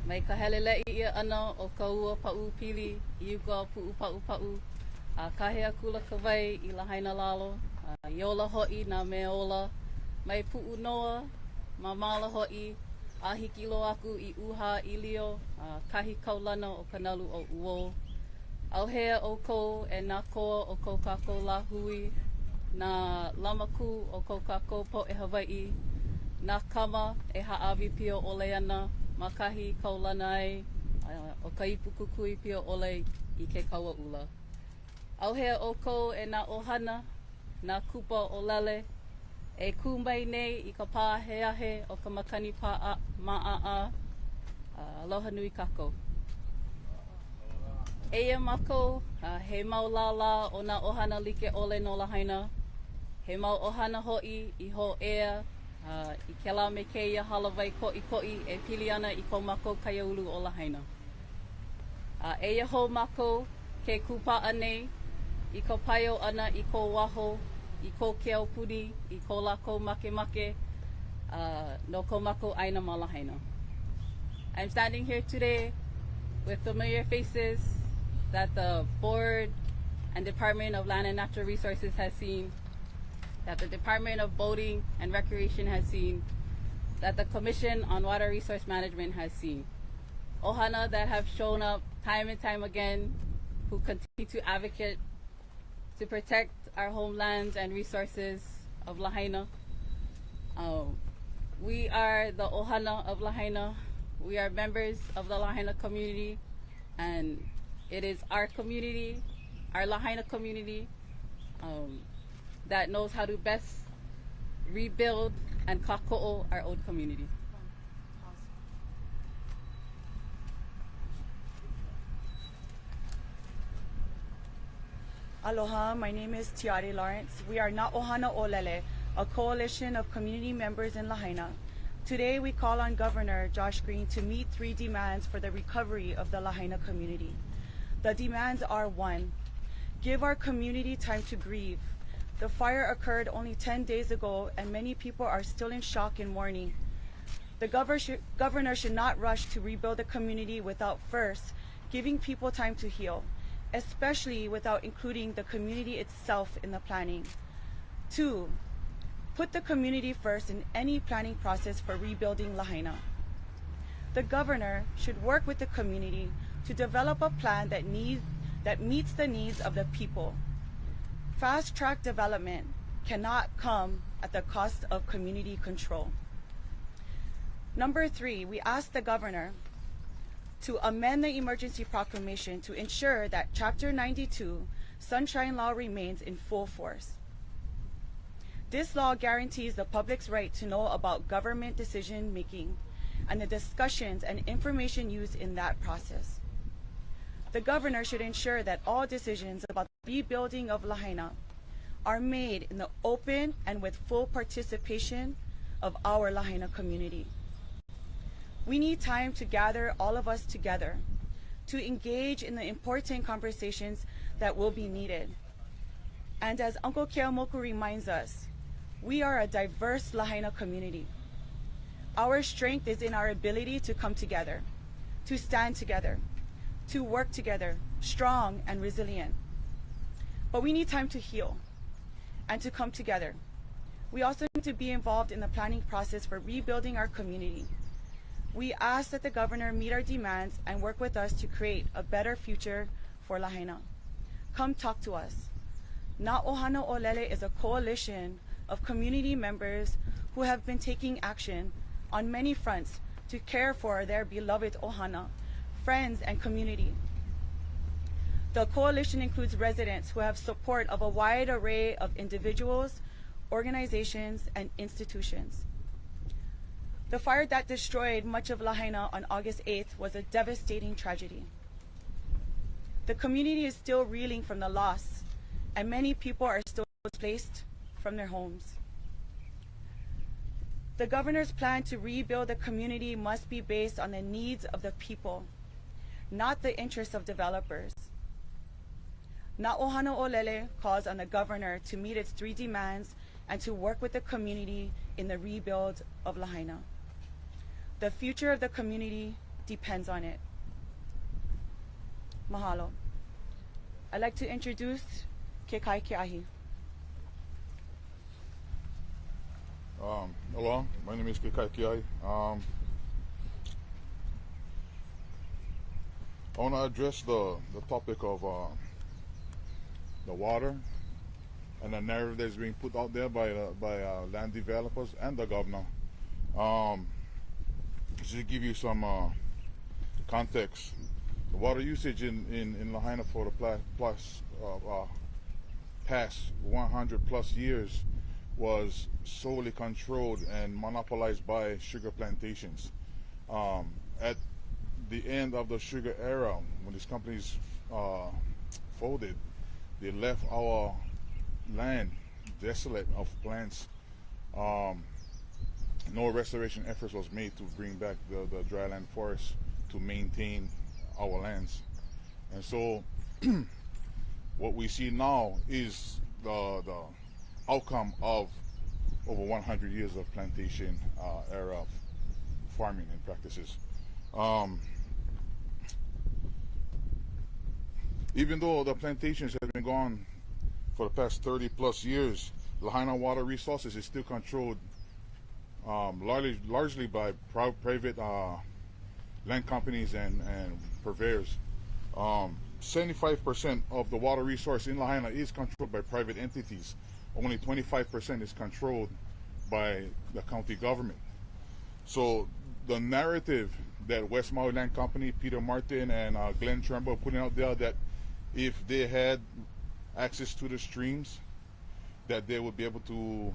Mai ka helele'i ia ana o ka ua pa'u pili I uka pu'u pa'u pa'u. Kahea kula ka wai I Lahaina lalo. Iola ho'i nā mea ola. Mai pu'u noa, mamala ho'i. Ahiki lo aku I uha ilio. Kahi kaulana o ka nalu o uo. Auhea o kou e nā koa o kou kākou la hui. Nā lamaku o kou kākou po e Hawaii. Nā kama e ha'awi pio ole ana. Makahi kaulana ai. O ka ipu kukui pio ole I ke kaua ula. Auhea o kou e nā ohana. Nā kupa o lele. E kūmai nei I ka pā he ahe o ka makani pā ma'a. Aloha nui kākou. Eia mākou, he mau lala o nā ohana like ole no Lahaina. He mau ohana ho'i I ho ea. I ke la me keia halawai ko'i e pili ana I ko mākou kaiaulu o Lahaina. Eia ho mākou ke kupa'a nei I ko paio ana I ko waho, I ko keo puni, I ko lako make no ko mākou aina ma Lahaina. I'm standing here today with familiar faces that the Board and Department of Land and Natural Resources has seen, that the Department of Boating and Recreation has seen, that the Commission on Water Resource Management has seen. Ohana that have shown up time and time again, who continue to advocate to protect our homelands and resources of Lahaina. We are the Ohana of Lahaina. We are members of the Lahaina community, and it is our community, our Lahaina community, that knows how to best rebuild and kako'o our old community. Aloha, my name is Tiare Lawrence. We are Na Ohana Olele, a coalition of community members in Lahaina. Today we call on Governor Josh Green to meet 3 demands for the recovery of the Lahaina community. The demands are: 1. Give our community time to grieve. The fire occurred only 10 days ago and many people are still in shock and mourning. The governor should not rush to rebuild the community without first giving people time to heal, especially without including the community itself in the planning. 2. Put the community first in any planning process for rebuilding Lahaina. The governor should work with the community to develop a plan that meets the needs of the people. Fast-track development cannot come at the cost of community control. Number 3, we ask the governor to amend the emergency proclamation to ensure that Chapter 92 Sunshine Law remains in full force. This law guarantees the public's right to know about government decision-making and the discussions and information used in that process. The governor should ensure that all decisions about the rebuilding of Lahaina are made in the open and with full participation of our Lahaina community. We need time to gather all of us together to engage in the important conversations that will be needed. And as Uncle Keamoku reminds us, we are a diverse Lahaina community. Our strength is in our ability to come together, to stand together, to work together, strong and resilient. But we need time to heal and to come together. We also need to be involved in the planning process for rebuilding our community. We ask that the governor meet our demands and work with us to create a better future for Lahaina. Come talk to us. Na Ohana Olele is a coalition of community members who have been taking action on many fronts to care for their beloved Ohana, friends and community. The coalition includes residents who have support of a wide array of individuals, organizations, and institutions. The fire that destroyed much of Lahaina on August 8th was a devastating tragedy. The community is still reeling from the loss, and many people are still displaced from their homes. The governor's plan to rebuild the community must be based on the needs of the people, not the interests of developers. Na Ohana Olele calls on the governor to meet its 3 demands and to work with the community in the rebuild of Lahaina. The future of the community depends on it. Mahalo. I'd like to introduce Kekai Kiahi. Hello, my name is Kekai Kiai. I want to address the topic of the water and the narrative that's being put out there by land developers and the governor. Just to give you some context, the water usage in Lahaina for the past 100 plus years was solely controlled and monopolized by sugar plantations. At the end of the sugar era, when these companies folded, they left our land desolate of plants. No restoration efforts was made to bring back the dryland forests to maintain our lands. And so what we see now is the outcome of over 100 years of plantation era of farming and practices. Even though the plantations have been gone for the past 30 plus years, Lahaina water resources is still controlled largely by private land companies and purveyors. 75% of the water resource in Lahaina is controlled by private entities. Only 25% is controlled by the county government. So the narrative that West Maui Land Company, Peter Martin and Glenn Tremble are putting out there, that if they had access to the streams, that they would be able to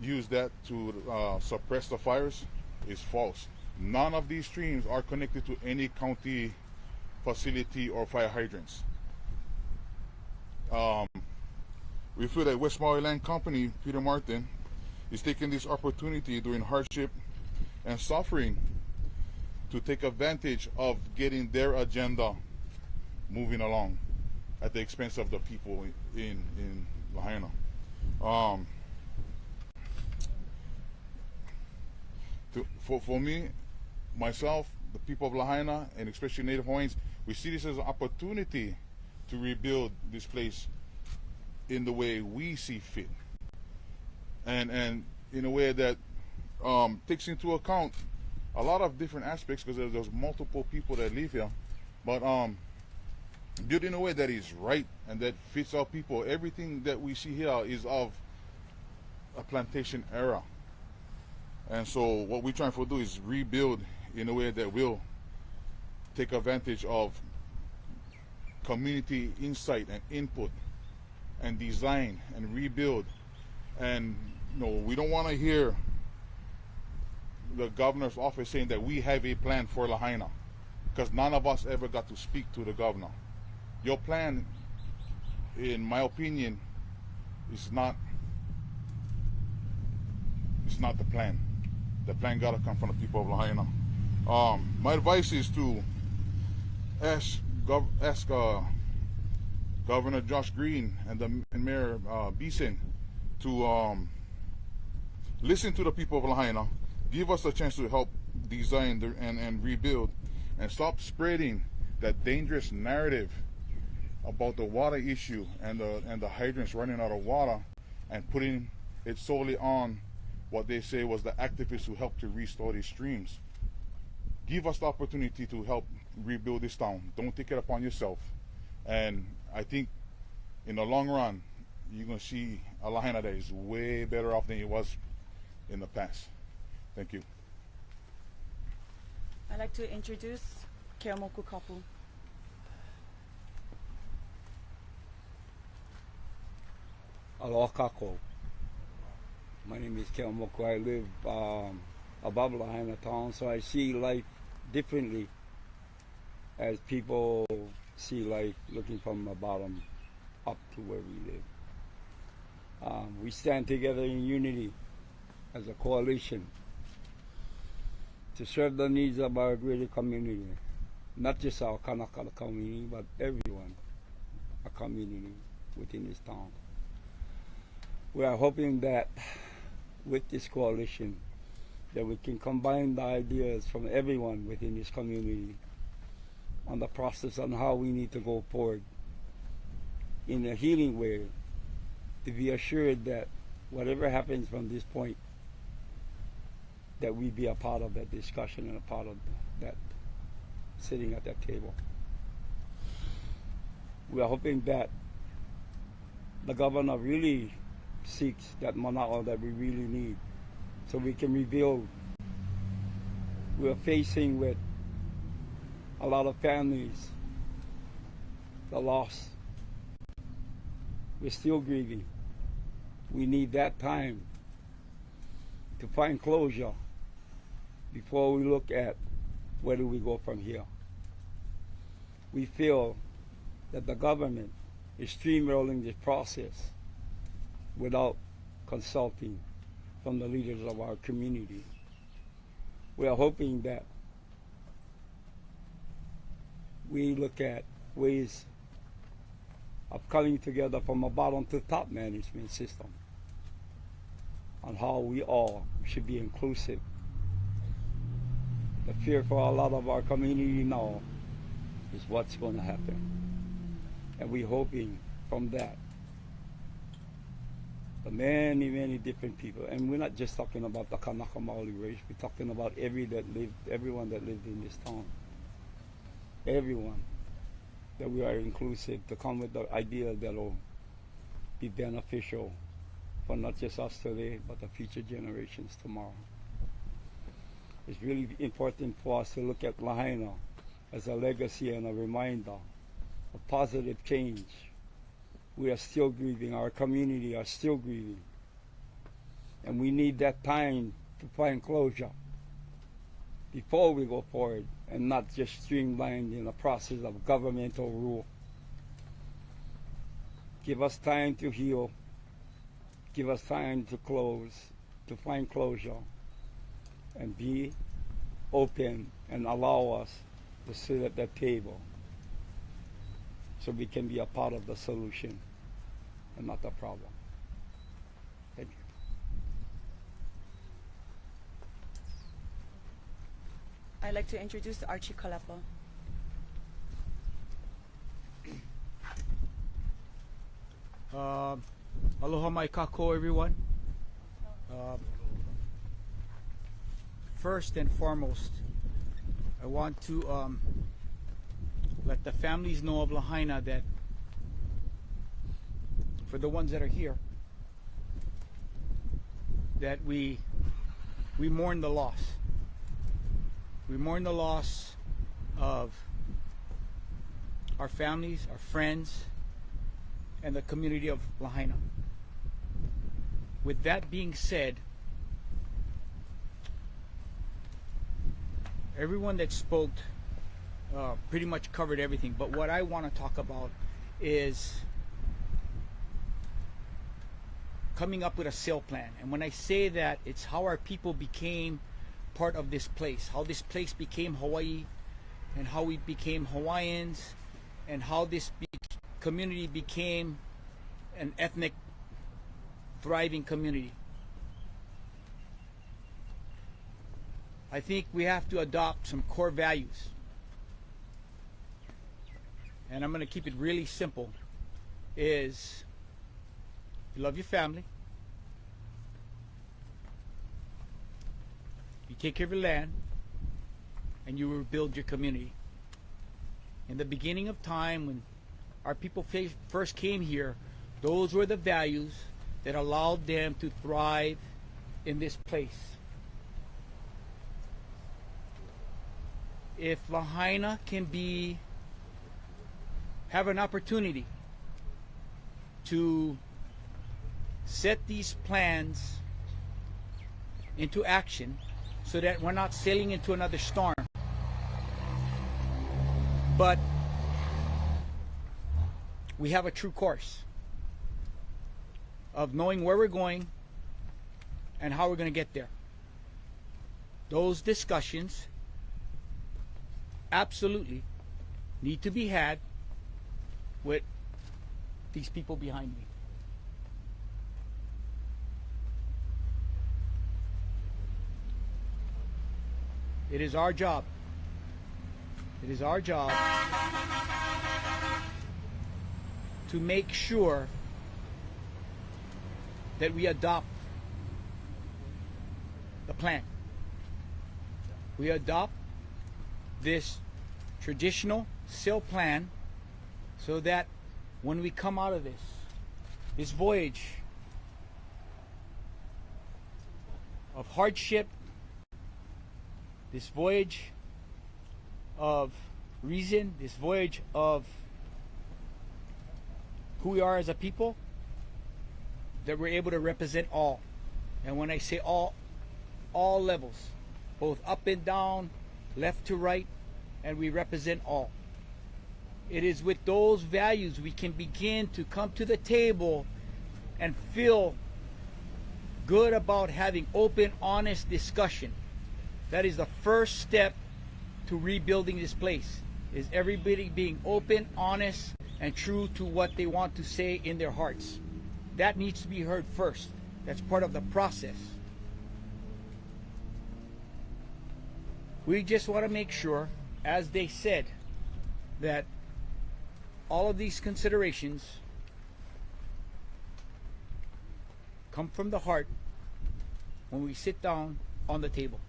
use that to suppress the fires, is false. None of these streams are connected to any county facility or fire hydrants. We feel that West Maui Land Company, Peter Martin, is taking this opportunity during hardship and suffering to take advantage of getting their agenda moving along at the expense of the people in Lahaina. For me, myself, the people of Lahaina, and especially Native Hawaiians, we see this as an opportunity to rebuild this place in the way we see fit, and in a way that takes into account a lot of different aspects, because there's multiple people that live here, but built in a way that is right and that fits our people. Everything that we see here is of a plantation era, and so what we're trying to do is rebuild in a way that will take advantage of community insight and input and design and rebuild. And we don't want to hear the governor's office saying that we have a plan for Lahaina, because none of us ever got to speak to the governor. Your plan, in my opinion, is not the plan. The plan gotta come from the people of Lahaina. My advice is to ask Governor Josh Green and Mayor Beeson to listen to the people of Lahaina, give us a chance to help design and rebuild, and stop spreading that dangerous narrative about the water issue and the hydrants running out of water, and putting it solely on what they say was the activists who helped to restore these streams. Give us the opportunity to help rebuild this town. Don't take it upon yourself. And I think in the long run, you're going to see a Lahaina that is way better off than it was in the past. Thank you. I'd like to introduce Keamoku Kapu. Aloha kako. My name is Keamoku. I live above Lahaina town, so I see life differently as people see life, looking from the bottom up to where we live. We stand together in unity as a coalition to serve the needs of our greater community, not just our Kanaka community, but everyone, a community within this town. We are hoping that with this coalition, that we can combine the ideas from everyone within this community on the process on how we need to go forward in a healing way, to be assured that whatever happens from this point, that we be a part of that discussion and a part of that sitting at that table. We are hoping that the governor really seeks that mana'o that we really need, so we can rebuild. We are facing with a lot of families, the loss. We're still grieving. We need that time to find closure before we look at where do we go from here. We feel that the government is steamrolling this process without consulting from the leaders of our community. We are hoping that we look at ways of coming together from a bottom to top management system on how we all should be inclusive. The fear for a lot of our community now is what's going to happen. And we're hoping from that the many, many different people, and we're not just talking about the Kanaka Maoli race, we're talking about everyone that lived in this town. Everyone, that we are inclusive, to come with the idea that will be beneficial for not just us today, but the future generations tomorrow. It's really important for us to look at Lahaina as a legacy and a reminder of positive change. We are still grieving, our community are still grieving, and we need that time to find closure before we go forward, and not just streamlined in the process of governmental rule. Give us time to heal, give us time to close, to find closure, and be open and allow us to sit at that table so we can be a part of the solution and not the problem. Thank you. I'd like to introduce Archie Kalepa. Aloha mai kako, everyone. First and foremost, I want to let the families know of Lahaina that, for the ones that are here, that we mourn the loss. We mourn the loss of our families, our friends, and the community of Lahaina. With that being said, everyone that spoke pretty much covered everything, but what I want to talk about is coming up with a sale plan. And when I say that, it's how our people became part of this place, how this place became Hawaii, and how we became Hawaiians, and how this community became an ethnic thriving community. I think we have to adopt some core values, and I'm going to keep it really simple. Is you love your family, you take care of your land, and you rebuild your community. In the beginning of time, when our people first came here, those were the values that allowed them to thrive in this place. If Lahaina can have an opportunity to set these plans into action so that we're not sailing into another storm, but we have a true course of knowing where we're going and how we're going to get there. Those discussions absolutely need to be had with these people behind me. It is our job. It is our job to make sure that we adopt the plan. We adopt this traditional sail plan so that when we come out of this voyage of hardship, this voyage of reason, this voyage of who we are as a people, that we're able to represent all. And when I say all levels, both up and down, left to right, and we represent all. It is with those values we can begin to come to the table and feel good about having open, honest discussion. That is the first step to rebuilding this place, is everybody being open, honest, and true to what they want to say in their hearts. That needs to be heard first. That's part of the process. We just want to make sure, as they said, that all of these considerations come from the heart when we sit down on the table.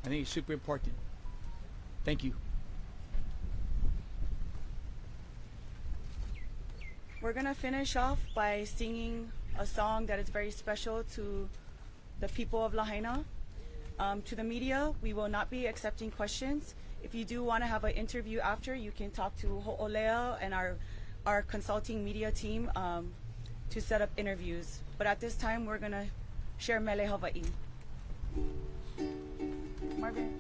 I think it's super important. Thank you. We're gonna finish off by singing a song that is very special to the people of Lahaina. To the media, we will not be accepting questions. If you do want to have an interview after, you can talk to Ho'olea and our consulting media team to set up interviews. But at this time, we're gonna share Mele Hawaii. Marvin.